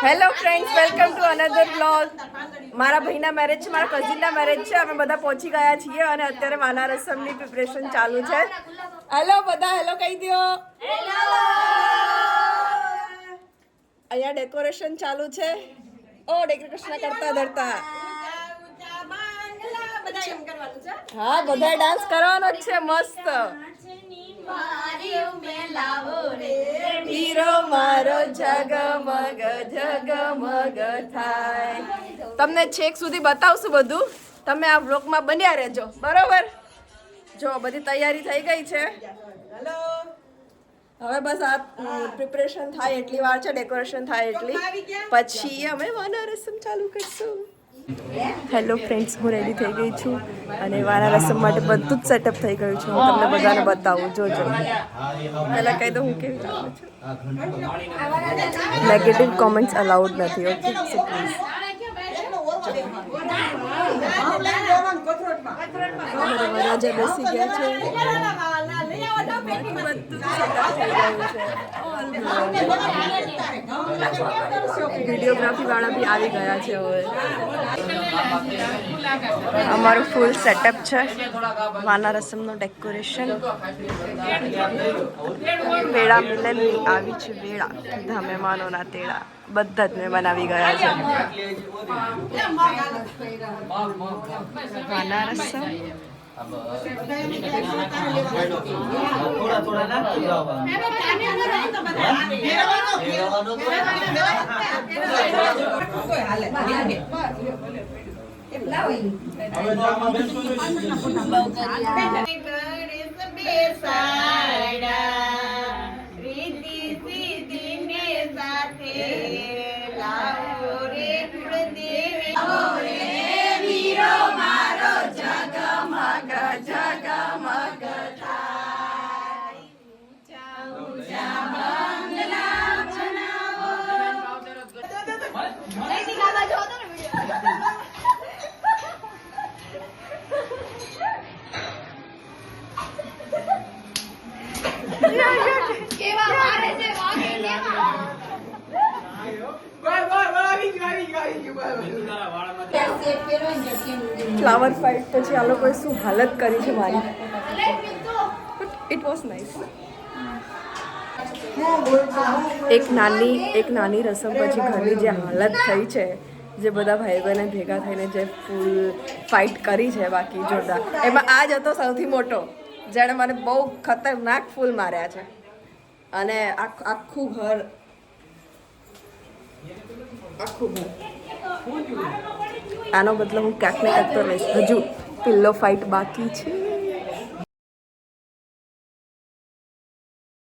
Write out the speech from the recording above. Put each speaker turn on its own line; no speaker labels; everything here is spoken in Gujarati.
Hello friends, welcome to another blog. મારા ભાઈના મેરેજ છે, મારા કઝિનના મેરેજ છે. અમે બધા પહોંચી ગયા છીએ અને અત્યારે વાના રસમની પ્રિપરેશન ચાલુ છે. હેલો બધા, હેલો કહી દો. અહીંયા ડેકોરેશન ચાલુ છે. ઓ ડેકોરેશન કરતા ધરતા હા, બધા ડાન્સ કરવાનો જ છે. મસ્ત હીરો મારો જગમગ જગમગ થાય. તમને છેક સુધી બતાવશું બધું. તમે આ વ્લોગમાં બન્યા રહેજો, બરોબર? જો બધી તૈયારી થઈ ગઈ છે. હવે બસ આ પ્રિપરેશન થાય એટલી વાર છે, ડેકોરેશન થાય એટલી પછી અમે વાના રસમ ચાલુ કરશું. હેલો ફ્રેન્ડ્સ, હું રેડી થઈ ગઈ છું અને વાના રસમ માટે બધું જ સેટઅપ થઈ ગયું છે. હું તમને બધાને બતાવું, જોજો. પહેલાં કહી દઉં હું કેવી લાગુ છું. નેગેટિવ કોમેન્ટ્સ અલાઉડ નથી, ઓકે? So please. વરરાજા બેસી ગયા છે. વિડીયોગ્રાફી વાળા બી આવી ગયા છે. હવે અમારું ફૂલ સેટઅપ છે. વાના રસમનું ડેકોરેશન. વેળા મિલનની આવી છે વેળા, કીધા મહેમાનોના તેડા. બધા જ મહેમાન આવી ગયા છે. વાના રસમ ફ્લાવર ફાઇટ પછી આ લોકોએ શું હાલત કરી છે મારી. It was nice. એક નાની રસમ પછી ઘરની જે હાલત થઈ છે, જે બધા ભાઈ બહેને ભેગા થઈને જે ફૂલ ફાઇટ કરી છે બાકી જોરદાર, એમાં આ જ હતો સૌથી મોટો, જેણે મને બહુ ખતરનાક ફૂલ માર્યા છે. અને આખું ઘર આનો બદલો હું ક્યાંક ને ક્યાંક તો રહીશ. હજુ પિલ્લો ફાઇટ બાકી છે.